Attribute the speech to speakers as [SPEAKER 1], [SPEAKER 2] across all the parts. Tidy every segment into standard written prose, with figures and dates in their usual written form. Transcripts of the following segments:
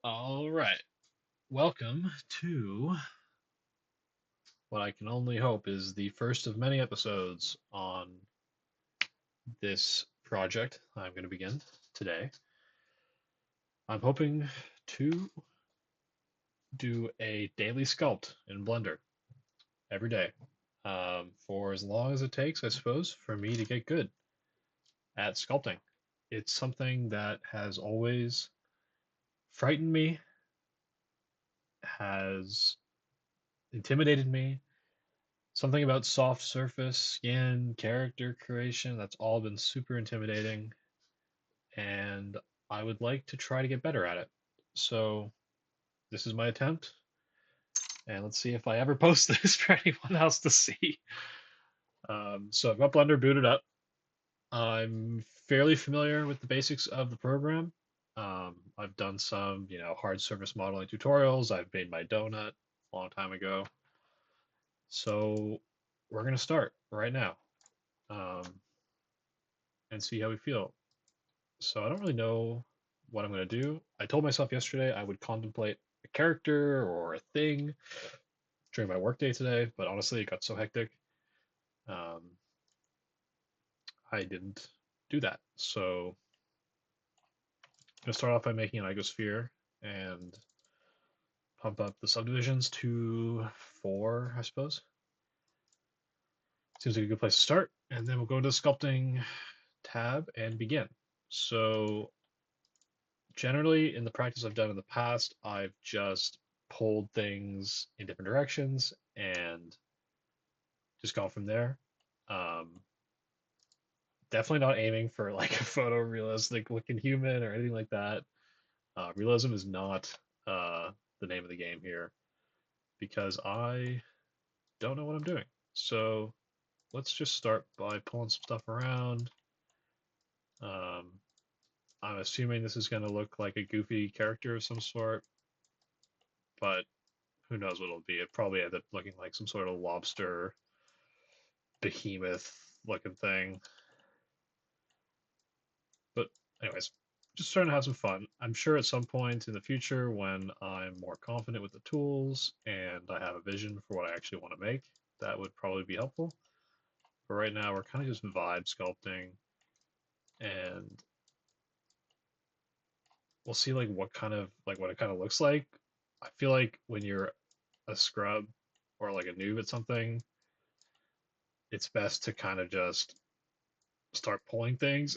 [SPEAKER 1] All right. Welcome to what I can only hope is the first of many episodes on this project I'm going to begin today. I'm hoping to do a daily sculpt in Blender every day for as long as it takes, I suppose, for me to get good at sculpting. It's something that has always frightened me, has intimidated me. Something about soft surface, skin, character creation, that's all been super intimidating, and I would like to try to get better at it. So, this is my attempt, and let's see if I ever post this for anyone else to see. So, I've got Blender booted up. I'm fairly familiar with the basics of the program. I've done some, hard surface modeling tutorials. I've made my donut a long time ago. So, we're going to start right now. Um, and see how we feel. So I don't really know what I'm going to do. I told myself yesterday I would contemplate a character or a thing during my workday today, but honestly, it got so hectic. Um, I didn't do that. So I'm going to start off by making an icosphere and pump up the subdivisions to 4, I suppose. Seems like a good place to start. And then we'll go to the sculpting tab and begin. So generally, in the practice I've done in the past, I've just pulled things in different directions and just gone from there. Um, Definitely not aiming for like a photorealistic looking human or anything like that. Realism is not the name of the game here because I don't know what I'm doing. So let's just start by pulling some stuff around. Um, I'm assuming this is going to look like a goofy character of some sort, but who knows what it'll be. It probably ended up looking like some sort of lobster behemoth looking thing. But anyways, just trying to have some fun. I'm sure at some point in the future when I'm more confident with the tools and I have a vision for what I actually want to make, that would probably be helpful. But right now we're kind of just vibe sculpting and we'll see like what it kind of looks like. I feel like when you're a scrub or like a noob at something, it's best to kind of just start pulling things.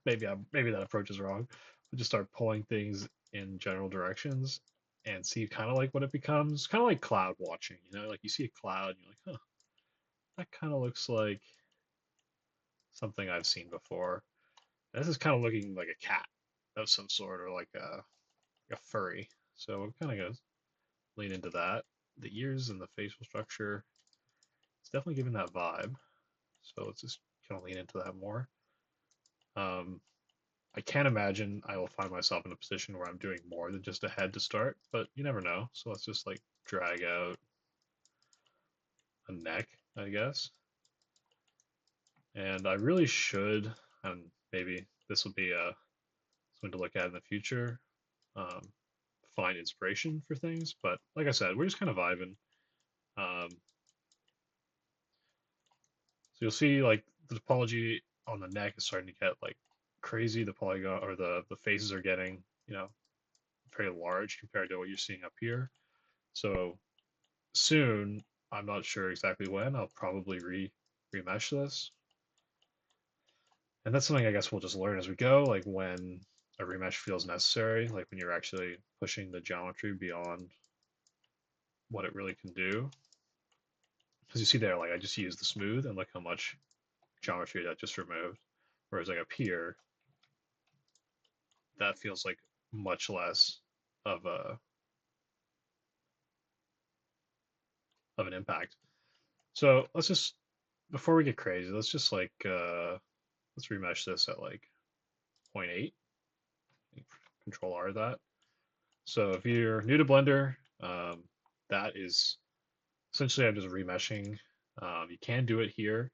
[SPEAKER 1] Maybe that approach is wrong, but just start pulling things in general directions and see kind of like what it becomes. Kind of like cloud watching, like you see a cloud and you're like, huh, that kind of looks like something I've seen before. And this is kind of looking like a cat of some sort or like a furry. So I'm kind of gonna lean into that. The ears and the facial structure, it's definitely giving that vibe. So let's just kind of lean into that more. Um, I can't imagine I will find myself in a position where I'm doing more than just a head to start, but you never know. So let's just like drag out a neck, I guess. And I really should, and maybe this will be something to look at in the future, um, find inspiration for things. But like I said, we're just kind of vibing. So you'll see like the topology on the neck is starting to get like crazy. The polygon or the faces are getting, very large compared to what you're seeing up here. So soon, I'm not sure exactly when, I'll probably remesh this. And that's something I guess we'll just learn as we go, like when a remesh feels necessary, like when you're actually pushing the geometry beyond what it really can do. Because you see there, like I just used the smooth and look how much geometry that just removed. Whereas like up here, that feels like much less of a of an impact. So let's just before we get crazy, let's just like let's remesh this at like zero point 0.8. Control R that. So if you're new to Blender, that is essentially I'm just remeshing. You can do it here,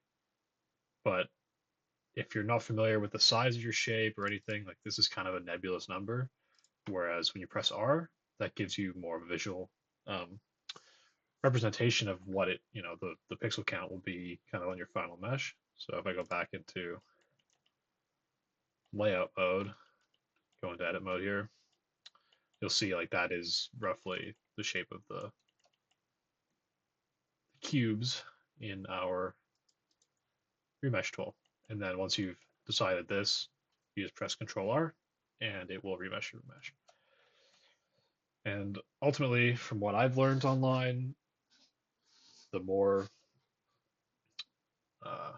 [SPEAKER 1] but if you're not familiar with the size of your shape or anything, like this is kind of a nebulous number. whereas when you press R, that gives you more of a visual um, representation of what it, the pixel count will be kind of on your final mesh. So if I go back into layout mode, go into edit mode here, you'll see like that is roughly the shape of the cubes in our remesh tool. And then once you've decided this, you just press Control R and it will remesh your mesh. And ultimately, from what I've learned online, the more uh,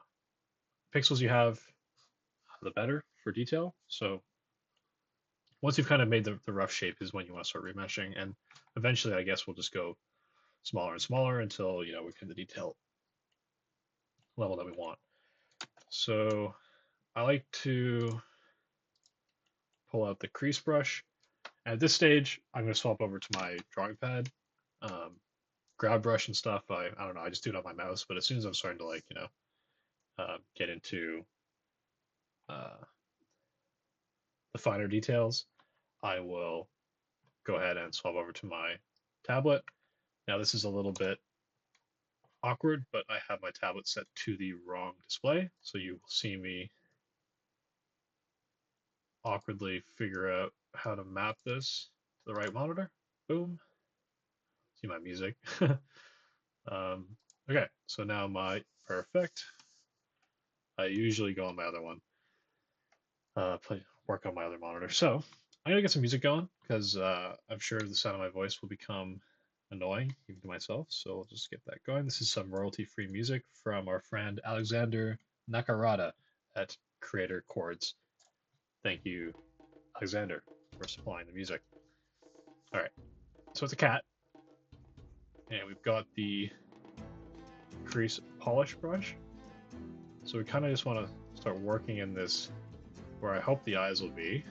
[SPEAKER 1] pixels you have, the better for detail. So once you've kind of made the rough shape is when you want to start remeshing. And eventually, I guess we'll just go smaller and smaller until, we get the detail level that we want. So I like to pull out the crease brush. At this stage, I'm going to swap over to my drawing pad. Grab brush and stuff, I don't know, I just do it on my mouse. But as soon as I'm starting to get into uh, the finer details, I will go ahead and swap over to my tablet. Now this is a little bit awkward, but I have my tablet set to the wrong display, so you will see me awkwardly figure out how to map this to the right monitor. Boom. See my music. Okay, so now perfect. I usually go on my other one, work on my other monitor. So I'm gonna get some music going because I'm sure the sound of my voice will become annoying even to myself. So we'll just get that going. This is some royalty-free music from our friend Alexander Nakarada at Creator Chords. Thank you, Alexander, for supplying the music. All right, so it's a cat, and we've got the crease polish brush. So we kind of just want to start working in this where I hope the eyes will be.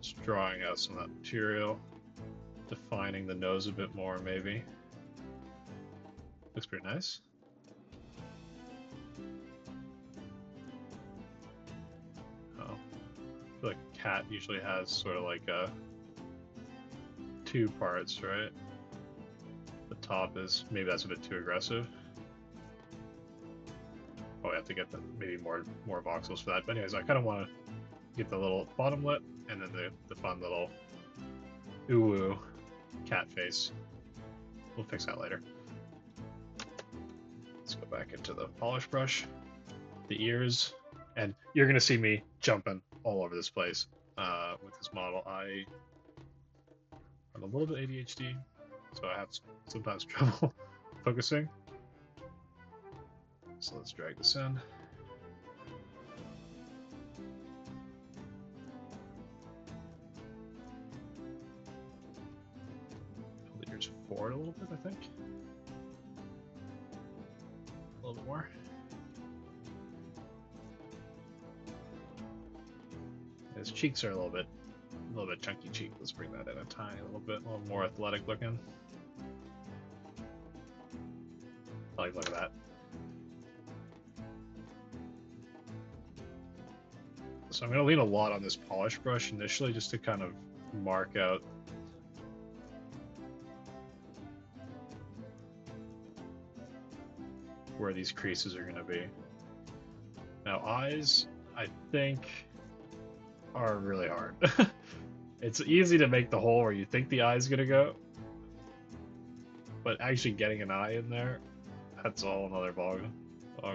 [SPEAKER 1] Just drawing out some of that material, defining the nose a bit more maybe. Looks pretty nice. Oh, I feel like cat usually has sort of like two parts, right? The top is, maybe that's a bit too aggressive. Oh, I have to get maybe more voxels for that. But anyways, I kind of want to get the little bottom lip and then the fun little ooh cat face. We'll fix that later. Let's go back into the polish brush, the ears, and you're gonna see me jumping all over this place with this model. I'm a little bit ADHD, so I have sometimes trouble focusing. So let's drag this in. Pull the ears forward a little bit, I think. A little bit more. His cheeks are a little bit chunky cheek. Let's bring that in a tiny little bit, a little more athletic looking. I look at that. So I'm going to lean a lot on this polish brush initially just to kind of mark out where these creases are going to be. Now eyes, I think, are really hard. It's easy to make the hole where you think the eye's going to go, but actually getting an eye in there, that's all another ball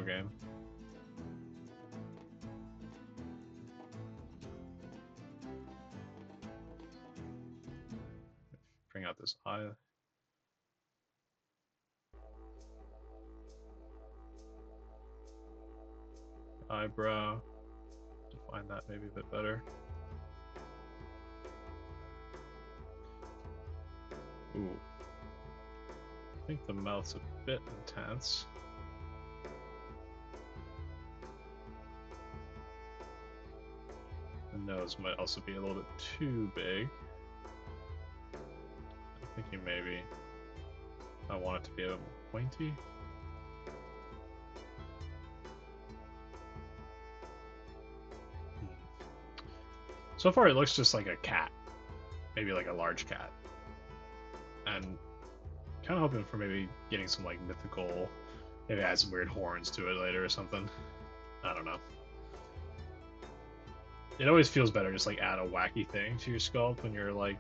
[SPEAKER 1] game. Bring out this eye. Eyebrow. Define that maybe a bit better. Ooh. I think the mouth's a bit intense. The nose might also be a little bit too big. I'm thinking maybe I want it to be a bit more pointy. So far, it looks just like a cat, maybe like a large cat, and kind of hoping for maybe getting some like mythical, maybe add some weird horns to it later or something. I don't know. It always feels better just like add a wacky thing to your sculpt when you're like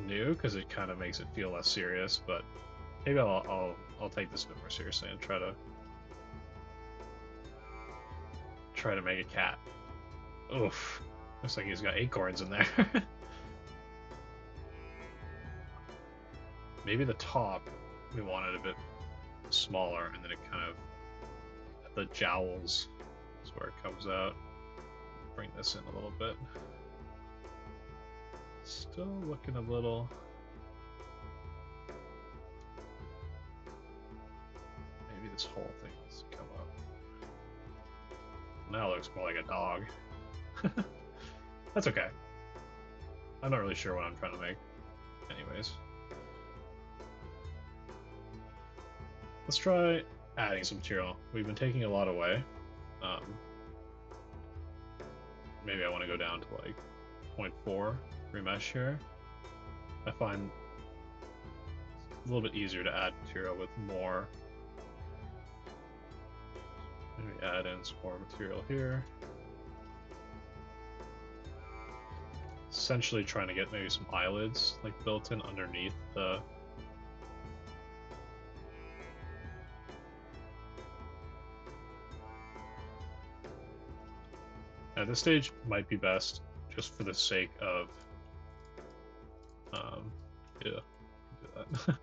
[SPEAKER 1] new, because it kind of makes it feel less serious. But maybe I'll take this a bit more seriously and try to make a cat. Oof, looks like he's got acorns in there. Maybe the top we want it a bit smaller, and then it kind of the jowls is where it comes out. Bring this in a little bit. Still looking a little. Maybe this whole thing needs to come up. Now it looks more like a dog. That's okay. I'm not really sure what I'm trying to make. Anyways. Let's try adding some material. We've been taking a lot away. Maybe I want to go down to like 0.4 remesh here. I find it's a little bit easier to add material with more. Maybe add in some more material here. Essentially trying to get maybe some eyelids like built in underneath the at this stage might be best just for the sake of yeah, do that.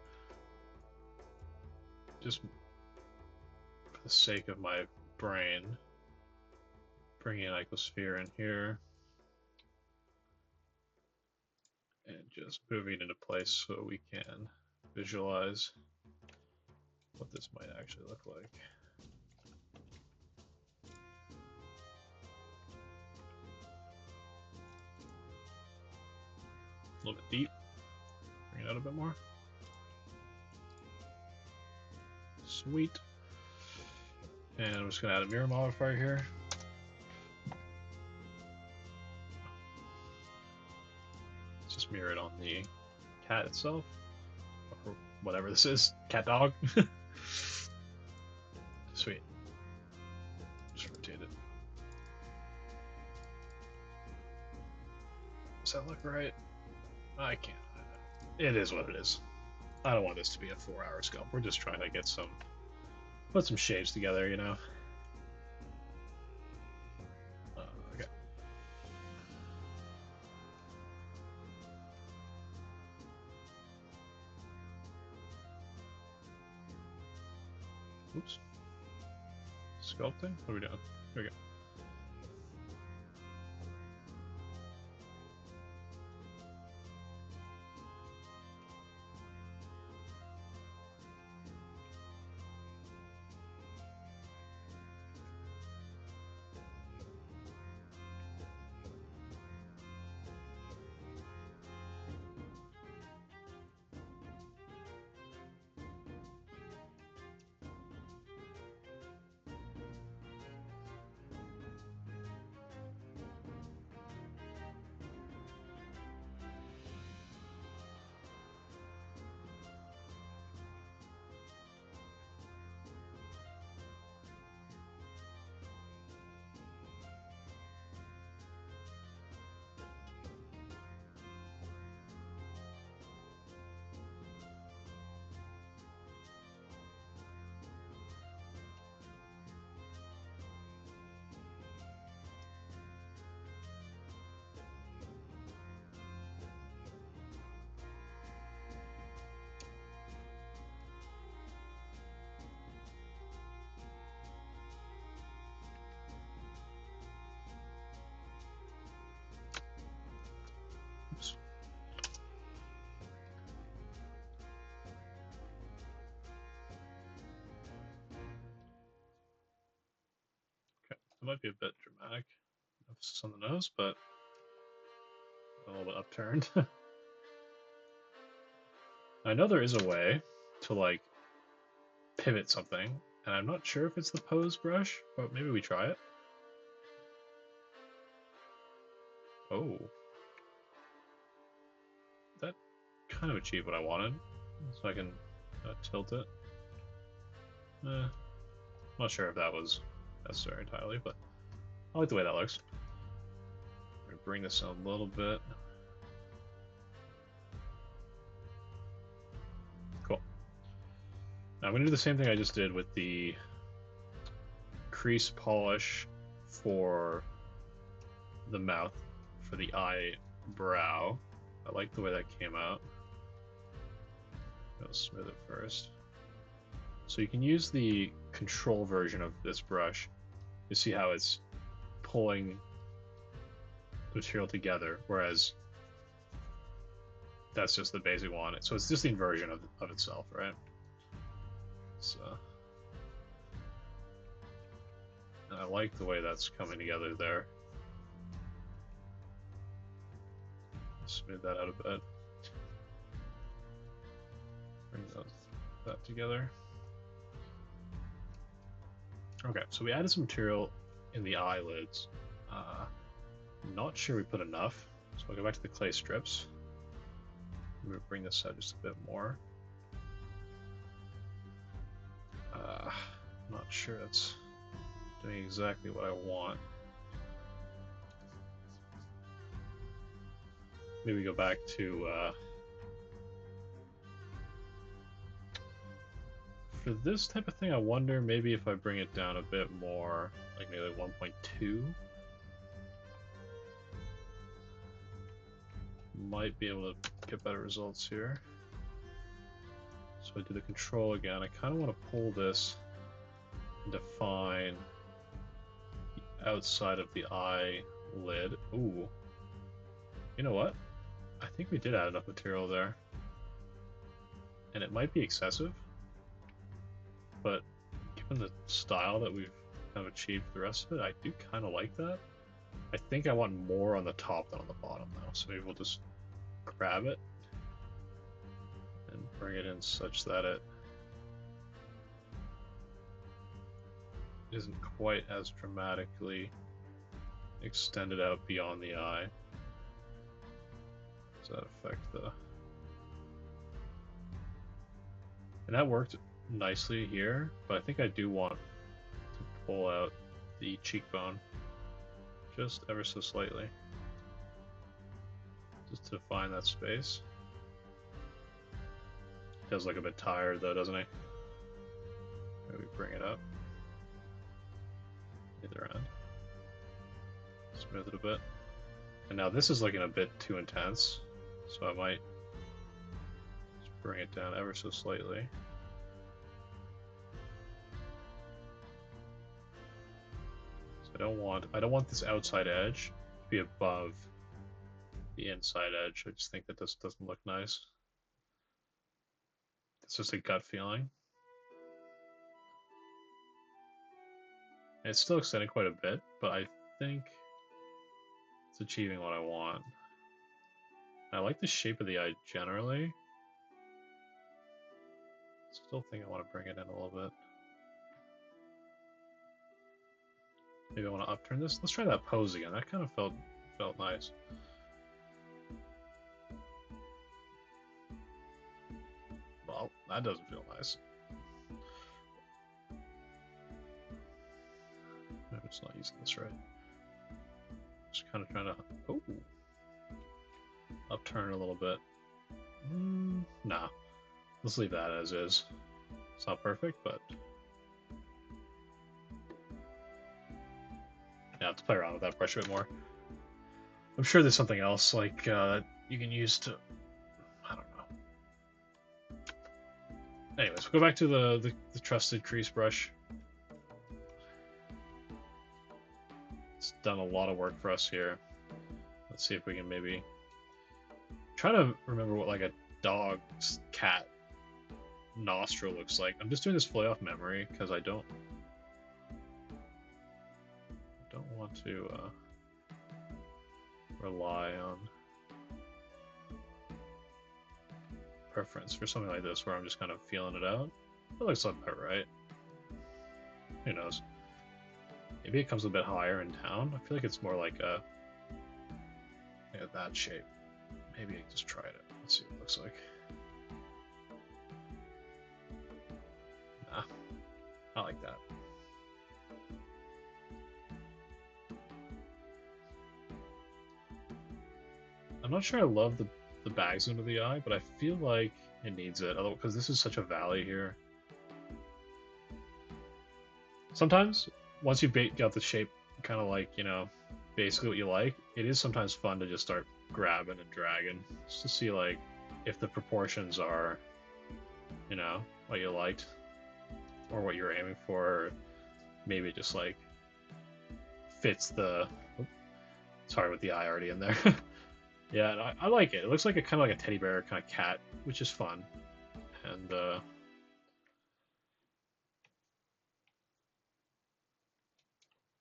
[SPEAKER 1] Just for the sake of my brain, bringing an icosphere in here and just moving it into place so we can visualize what this might actually look like. A little bit deep. Bring it out a bit more. Sweet. And I'm just going to add a mirror modifier here. Let's just mirror it on the cat itself. Or whatever this is. Cat dog. Sweet. Just rotate it. Does that look right? I can't. It is what it is. I don't want this to be a 4-hour sculpt. We're just trying to get put some shapes together, you know? Okay. Oops. Sculpting? What are we doing? Here we go. Oops. Okay, that might be a bit dramatic. Emphasis on the nose, but a little bit upturned. I know there is a way to like pivot something, and I'm not sure if it's the pose brush, but maybe we try it. Oh, that kind of achieved what I wanted. So I can tilt it. Not sure if that was necessary entirely, but I like the way that looks. I'm gonna bring this in a little bit. Cool. Now I'm gonna do the same thing I just did with the crease polish for the mouth, for the eyebrow. I like the way that came out. I'll smooth it first. So you can use the control version of this brush. You see how it's pulling the material together, whereas that's just the basic one. So it's just the inversion of itself, right? So and I like the way that's coming together there. Smooth that out a bit. Bring that together. Okay, so we added some material in the eyelids. Not sure we put enough, so I'll go back to the clay strips. I'm going to bring this out just a bit more. Not sure it's doing exactly what I want. Maybe go back to for this type of thing. I wonder maybe if I bring it down a bit more, like maybe like 1.2, might be able to get better results here. So I do the control again. I kind of want to pull this and define the outside of the eyelid. Ooh, you know what? I think we did add enough material there. And it might be excessive, but given the style that we've kind of achieved for the rest of it, I do kind of like that. I think I want more on the top than on the bottom though, so maybe we'll just grab it and bring it in such that it isn't quite as dramatically extended out beyond the eye. Does that affect the... And that worked nicely here, but I think I do want to pull out the cheekbone just ever so slightly, just to define that space. Does look a bit tired though, doesn't he? Maybe bring it up. Either end. Smooth it a bit. And now this is looking a bit too intense, so I might just bring it down ever so slightly. So I don't want this outside edge to be above the inside edge. I just think that this doesn't look nice. It's just a gut feeling. And it's still extended quite a bit, but I think it's achieving what I want. I like the shape of the eye generally. Still think I want to bring it in a little bit. Maybe I want to upturn this. Let's try that pose again. That kind of felt nice. Well, that doesn't feel nice. Maybe it's not using this right. Just kind of trying to upturn a little bit. Nah, let's leave that as is. It's not perfect, but yeah, I have to play around with that brush a bit more. I'm sure there's something else like you can use to, I don't know. Anyways, we'll go back to the trusted crease brush. It's done a lot of work for us here. Let's see if we can maybe try to remember what like a dog's cat nostril looks like. I'm just doing this fully off memory because I don't want to rely on preference for something like this where I'm just kind of feeling it out. That looks about right. Who knows? Maybe it comes a bit higher in town. I feel like it's more like a with that shape. Maybe I just tried it. Let's see what it looks like. Nah, I like that. I'm not sure I love the bags under the eye, but I feel like it needs it, because this is such a valley here. Sometimes, once you got the shape kind of like, basically what you like, it is sometimes fun to just start grabbing and dragging, just to see like if the proportions are, what you liked or what you're aiming for, or maybe it just like fits the. Sorry, with the eye already in there. Yeah, I like it. It looks like a kind of like a teddy bear kind of cat, which is fun. And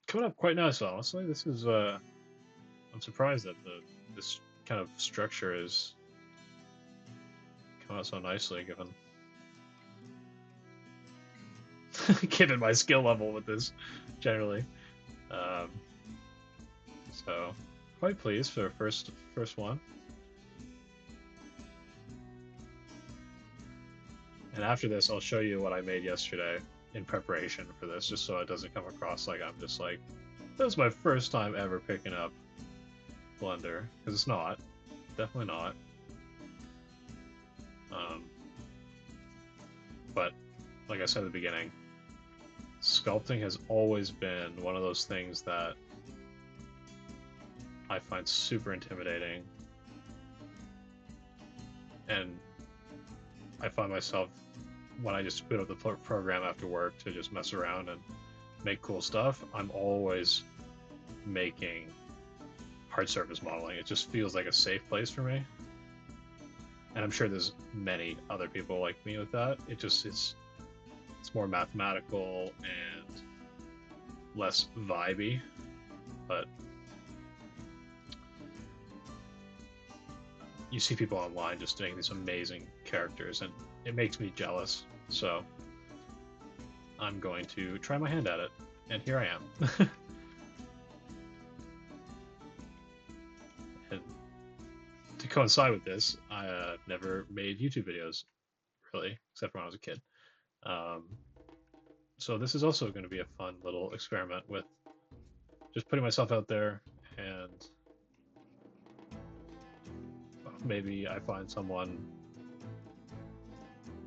[SPEAKER 1] coming up quite nice, honestly. This is I'm surprised that this kind of structure is coming out so nicely, given my skill level with this, generally. Um, so quite pleased for the first one. And after this, I'll show you what I made yesterday in preparation for this, just so it doesn't come across like I'm just like, that was my first time ever picking up Blender, because it's not. Definitely not. Um, but like I said at the beginning, sculpting has always been one of those things that I find super intimidating, and I find myself, when I just boot up the program after work to just mess around and make cool stuff, I'm always making hard surface modeling. It just feels like a safe place for me, and I'm sure there's many other people like me with that. It's more mathematical and less vibey, but you see people online just doing these amazing characters, and it makes me jealous. So I'm going to try my hand at it, and here I am. And to coincide with this, I never made YouTube videos, really, except for when I was a kid. Um, so this is also going to be a fun little experiment with just putting myself out there, and maybe I find someone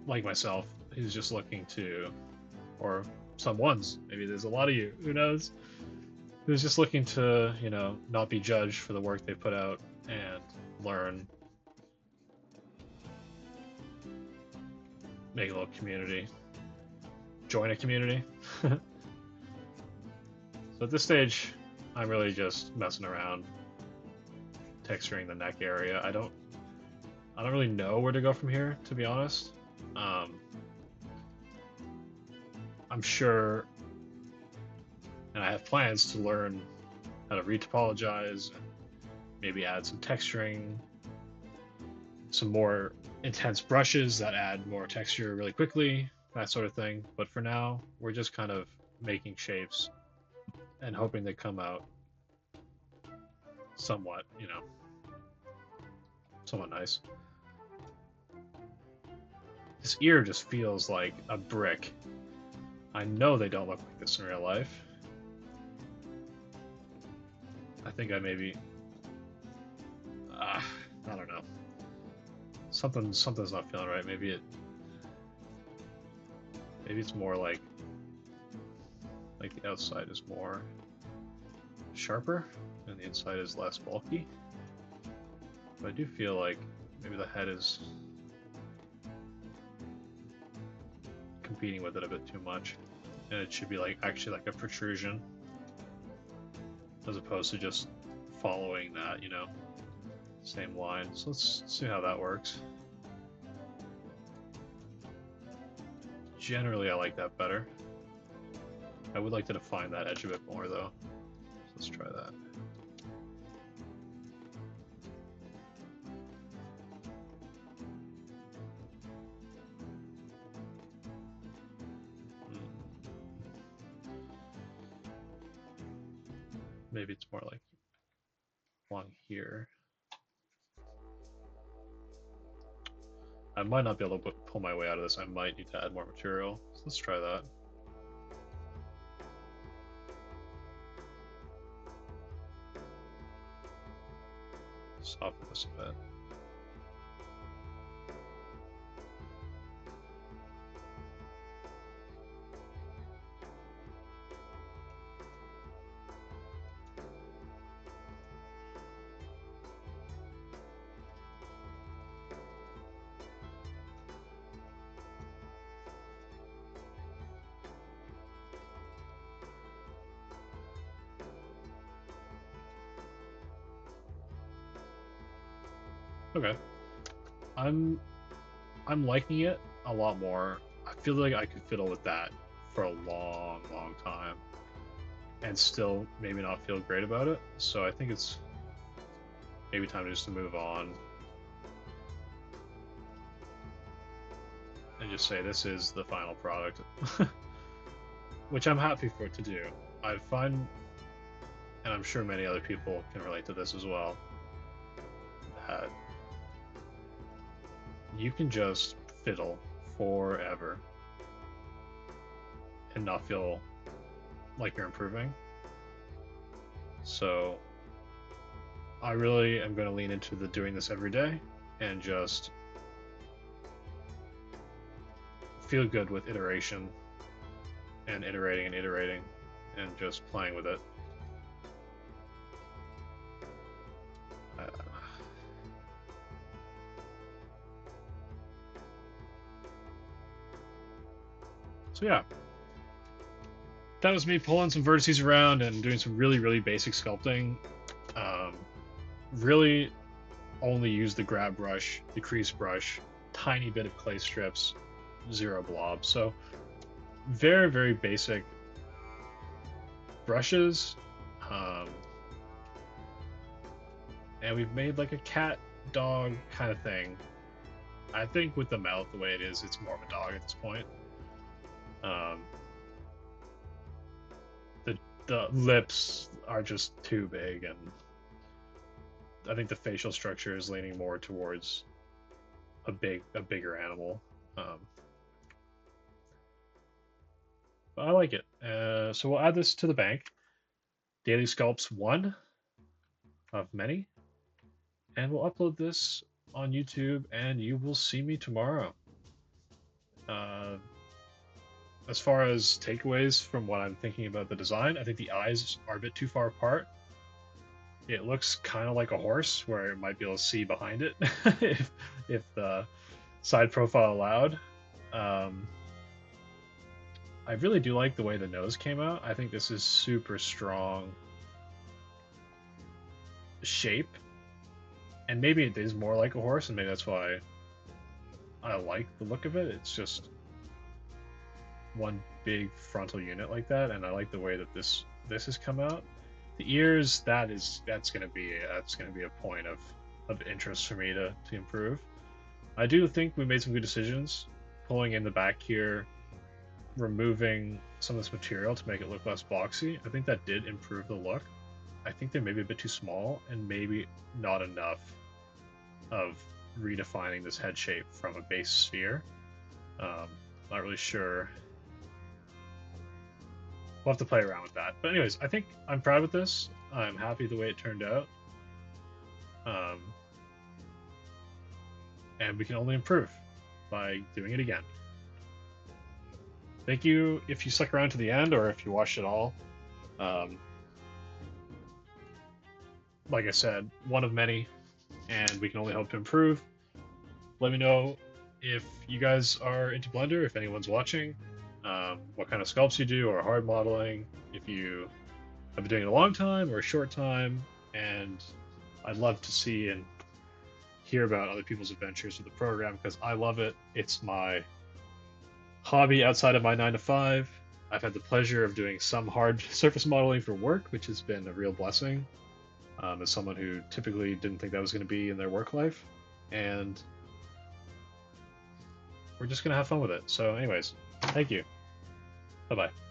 [SPEAKER 1] like myself who's just looking to, or someone's, maybe there's a lot of you, who knows, who's just looking to, not be judged for the work they put out and learn, make a little community, join a community. So at this stage, I'm really just messing around, texturing the neck area. I don't really know where to go from here, to be honest. I'm sure, and I have plans to learn how to retopologize and maybe add some texturing, some more intense brushes that add more texture really quickly, that sort of thing. But for now, we're just kind of making shapes and hoping they come out somewhat, somewhat nice. This ear just feels like a brick. I know they don't look like this in real life. I think I maybe, I don't know. Something's not feeling right. Maybe it's more like the outside is more sharper and the inside is less bulky. But I do feel like maybe the head is competing with it a bit too much, and it should be actually like a protrusion as opposed to just following that, same line. So let's see how that works. Generally, I like that better. I would like to define that edge a bit more, though. So let's try that. Maybe it's more like along here. I might not be able to pull my way out of this. I might need to add more material. So let's try that. Soften this a bit. Okay. I'm liking it a lot more. I feel like I could fiddle with that for a long, long time and still maybe not feel great about it. So I think it's maybe time just to move on and just say this is the final product, which I'm happy for it to do. I find, and I'm sure many other people can relate to this as well, that you can just fiddle forever and not feel like you're improving. So I really am going to lean into the doing this every day and just feel good with iteration and iterating and just playing with it. Uh, so yeah, that was me pulling some vertices around and doing some really, really basic sculpting. Um, really only use the grab brush, the crease brush, tiny bit of clay strips, zero blob. So very, very basic brushes. Um, and we've made like a cat dog kind of thing. I think with the mouth the way it is, it's more of a dog at this point. Um, the lips are just too big, and I think the facial structure is leaning more towards a bigger animal. Um, but I like it. So we'll add this to the bank. Daily Sculpts 1 of many, and we'll upload this on YouTube, and you will see me tomorrow. Uh, as far as takeaways from what I'm thinking about the design, I think the eyes are a bit too far apart. It looks kind of like a horse, where it might be able to see behind it if the side profile allowed. Um, I really do like the way the nose came out. I think this is super strong shape, and maybe it is more like a horse, and maybe that's why I like the look of it. It's just one big frontal unit like that, and I like the way that this has come out. The ears, that's gonna be a point of interest for me to improve. I do think we made some good decisions, pulling in the back here, removing some of this material to make it look less boxy. I think that did improve the look. I think they're maybe a bit too small and maybe not enough of redefining this head shape from a base sphere. Not really sure. We'll have to play around with that. But anyways, I think I'm proud with this. I'm happy the way it turned out. And we can only improve by doing it again. Thank you if you stuck around to the end or if you watched it all. Like I said, one of many, and we can only hope to improve. Let me know if you guys are into Blender, if anyone's watching, what kind of sculpts you do or hard modeling, if you have been doing it a long time or a short time, and I'd love to see and hear about other people's adventures with the program because I love it. It's my hobby outside of my 9 to 5. I've had the pleasure of doing some hard surface modeling for work, which has been a real blessing as someone who typically didn't think that was going to be in their work life. And we're just going to have fun with it. So anyways, thank you. Bye-bye.